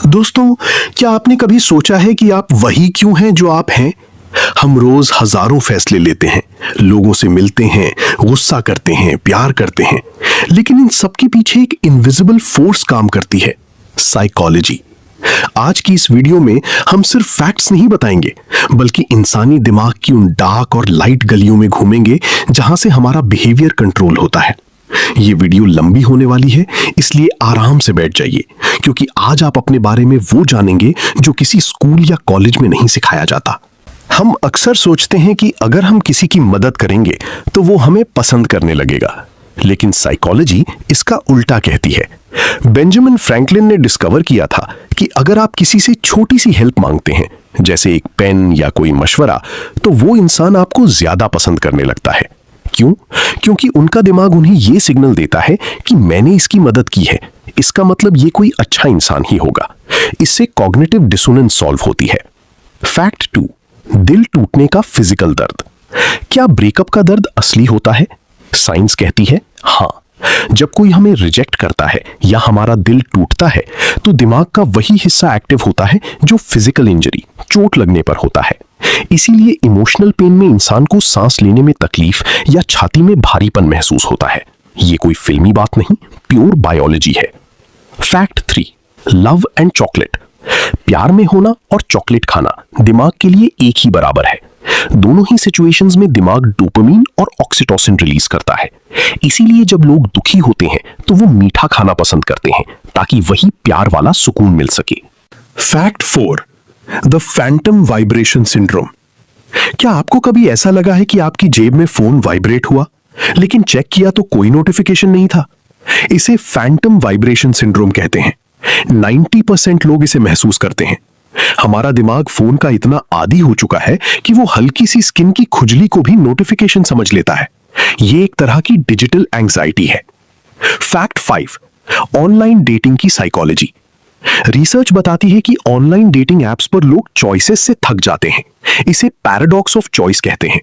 दोस्तों, क्या आपने कभी सोचा है कि आप वही क्यों हैं जो आप हैं? हम रोज हजारों फैसले लेते हैं, लोगों से मिलते हैं, गुस्सा करते हैं, प्यार करते हैं, लेकिन इन सब के पीछे एक इनविजिबल फोर्स काम करती है, साइकोलॉजी। आज की इस वीडियो में हम सिर्फ फैक्ट्स नहीं बताएंगे, बल्कि इंसानी दिमाग की उन डार्क और लाइट गलियों में घूमेंगे जहां से हमारा बिहेवियर कंट्रोल होता है। ये वीडियो लंबी होने वाली है, इसलिए आराम से बैठ जाइए, क्योंकि आज आप अपने बारे में वो जानेंगे जो किसी स्कूल या कॉलेज में नहीं सिखाया जाता। हम अक्सर सोचते हैं कि अगर हम किसी की मदद करेंगे तो वो हमें पसंद करने लगेगा, लेकिन साइकोलॉजी इसका उल्टा कहती है। बेंजामिन फ्रैंकलिन ने डिस्कवर किया था कि अगर आप किसी से छोटी सी हेल्प मांगते हैं, जैसे एक पेन या कोई मशवरा, तो वो इंसान आपको ज्यादा पसंद करने लगता है। क्यों? क्योंकि उनका दिमाग उन्हें यह सिग्नल देता है कि मैंने इसकी मदद की है, इसका मतलब ये कोई अच्छा इंसान ही होगा। इससे कॉग्निटिव डिसोनेंस सॉल्व होती है। फैक्ट 2, दिल टूटने का फिजिकल दर्द। क्या ब्रेकअप का दर्द असली होता है? साइंस कहती है हाँ। जब कोई हमें रिजेक्ट करता है या हमारा दिल टूटता है, तो दिमाग का वही हिस्सा एक्टिव होता है जो फिजिकल इंजरी, चोट लगने पर होता है। इसीलिए इमोशनल पेन में इंसान को सांस लेने में तकलीफ या छाती में भारीपन महसूस होता है। ये कोई फिल्मी बात नहीं, प्योर बायोलॉजी है। Fact 3, love and chocolate. प्यार में होना और चॉकलेट खाना दिमाग के लिए एक ही बराबर है। दोनों ही सिचुएशंस में दिमाग डोपामिन और ऑक्सीटोसिन रिलीज करता है। इसीलिए जब लोग दुखी होते हैं तो वो मीठा खाना पसंद करते हैं, ताकि वही प्यार वाला सुकून मिल सके। Fact 4, the Phantom vibration syndrome. क्या आपको कभी ऐसा लगा है कि आपकी जेब में फोन वाइब्रेट हुआ, लेकिन चेक किया तो कोई नोटिफिकेशन नहीं था? इसे फैंटम वाइब्रेशन सिंड्रोम कहते हैं। 90% लोग इसे महसूस करते हैं। हमारा दिमाग फोन का इतना आदी हो चुका है कि वो हल्की सी स्किन की खुजली को भी नोटिफिकेशन समझ लेता है। ये एक तरह की डिजिटल एंग्जाइटी है। फैक्ट 5, ऑनलाइन डेटिंग की साइकोलॉजी। रिसर्च बताती है कि ऑनलाइन डेटिंग एप्स पर लोग चॉइसेस से थक जाते हैं। इसे पैराडॉक्स ऑफ चॉइस कहते हैं।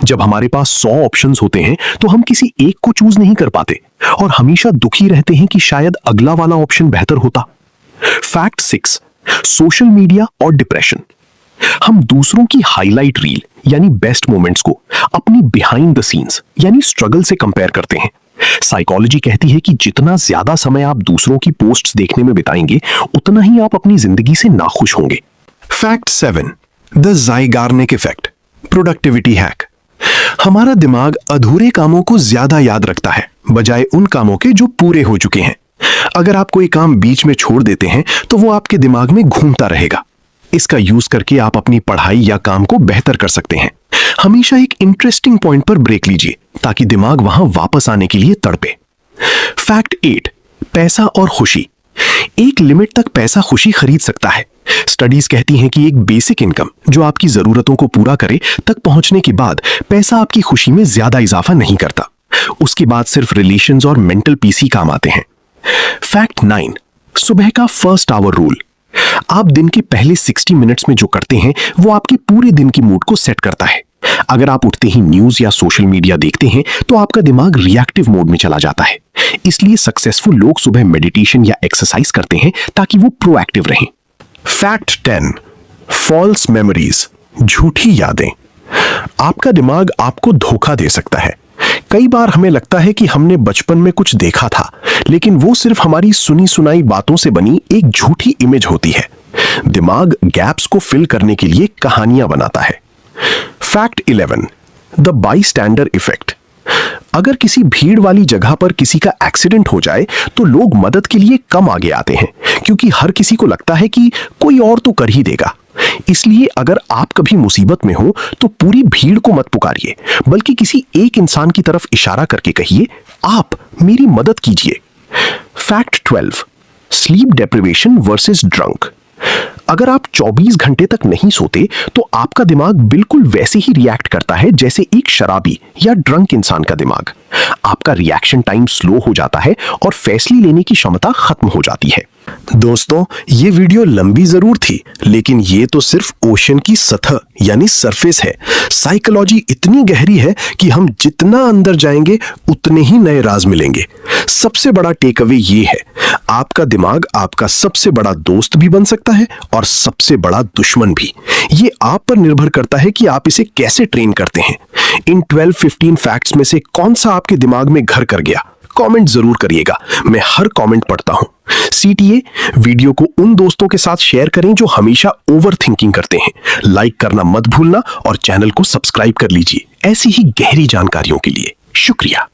जब हमारे पास 100 ऑप्शंस होते हैं तो हम किसी एक को चूज नहीं कर पाते और हमेशा दुखी रहते हैं कि शायद अगला वाला ऑप्शन बेहतर होता। फैक्ट 6, सोशल मीडिया और डिप्रेशन। हम दूसरों की हाईलाइट रील यानी बेस्ट मोमेंट्स को अपनी बिहाइंड द सीन्स यानी स्ट्रगल से कंपेयर करते हैं। साइकोलॉजी कहती है कि जितना ज्यादा समय आप दूसरों की पोस्ट्स देखने में बिताएंगे, उतना ही आप अपनी जिंदगी से नाखुश होंगे। Fact 7, the Zeigarnik effect, productivity hack. हमारा दिमाग अधूरे कामों को ज्यादा याद रखता है, बजाय उन कामों के जो पूरे हो चुके हैं। अगर आप कोई काम बीच में छोड़ देते हैं तो वो आपके दिमाग में घूमता रहेगा। इसका यूज करके आप अपनी पढ़ाई या काम को बेहतर कर सकते हैं। हमेशा एक इंटरेस्टिंग पॉइंट पर ब्रेक लीजिए, ताकि दिमाग वहां वापस आने के लिए तड़पे। फैक्ट 8, पैसा और खुशी। एक लिमिट तक पैसा खुशी खरीद सकता है। स्टडीज कहती हैं कि एक बेसिक इनकम जो आपकी जरूरतों को पूरा करे तक पहुंचने के बाद पैसा आपकी खुशी में ज्यादा इजाफा नहीं करता। उसके बाद सिर्फ रिलेशंस और मेंटल पीस ही काम आते हैं। फैक्ट 9, सुबह का फर्स्ट आवर रूल। आप दिन के पहले 60 मिनट्स में जो करते हैं वो आपके पूरे दिन की मूड को सेट करता है। अगर आप उठते ही न्यूज या सोशल मीडिया देखते हैं तो आपका दिमाग रिएक्टिव मोड में चला जाता है। इसलिए सक्सेसफुल लोग सुबह मेडिटेशन या एक्सरसाइज करते हैं ताकि वो प्रोएक्टिव रहें। फैक्ट 10, फॉल्स मेमोरीज, झूठी यादें। आपका दिमाग आपको धोखा दे सकता है। कई बार हमें लगता है कि हमने बचपन में कुछ देखा था, लेकिन वो सिर्फ हमारी सुनी सुनाई बातों से बनी एक झूठी इमेज होती है। दिमाग गैप्स को फिल करने के लिए कहानियां बनाता है। Fact 11, the bystander effect. अगर किसी भीड़ वाली जगह पर किसी का एक्सीडेंट हो जाए तो लोग मदद के लिए कम आगे आते हैं, क्योंकि हर किसी को लगता है कि कोई और तो कर ही देगा। इसलिए अगर आप कभी मुसीबत में हो तो पूरी भीड़ को मत पुकारिए, बल्कि किसी एक इंसान की तरफ इशारा करके कहिए, आप मेरी मदद कीजिए। Fact 12, sleep deprivation versus drunk. अगर आप 24 घंटे तक नहीं सोते तो आपका दिमाग बिल्कुल वैसे ही रिएक्ट करता है जैसे एक शराबी या ड्रंक इंसान का दिमाग। आपका रिएक्शन टाइम स्लो हो जाता है और फैसले लेने की क्षमता खत्म हो जाती है। दोस्तों, ये वीडियो लंबी जरूर थी, लेकिन ये तो सिर्फ ओशन की सतह यानी सरफेस है। साइकोलॉजी इतनी गहरी है कि हम जितना अंदर जाएंगे उतने ही नए राज मिलेंगे। सबसे बड़ा टेक अवे ये है, आपका दिमाग आपका सबसे बड़ा दोस्त भी बन सकता है और सबसे बड़ा दुश्मन भी। ये आप पर निर्भर करता है कि आप इसे कैसे ट्रेन करते हैं। इन 12-15 फैक्ट्स में से कौन सा आपके दिमाग में घर कर गया? कमेंट जरूर करिएगा, मैं हर कमेंट पढ़ता हूं। CTA वीडियो को उन दोस्तों के साथ शेयर करें जो हमेशा ओवर थिंकिंग करते हैं। लाइक करना मत भूलना और चैनल को सब्सक्राइब कर लीजिए ऐसी ही गहरी जानकारियों के लिए। शुक्रिया।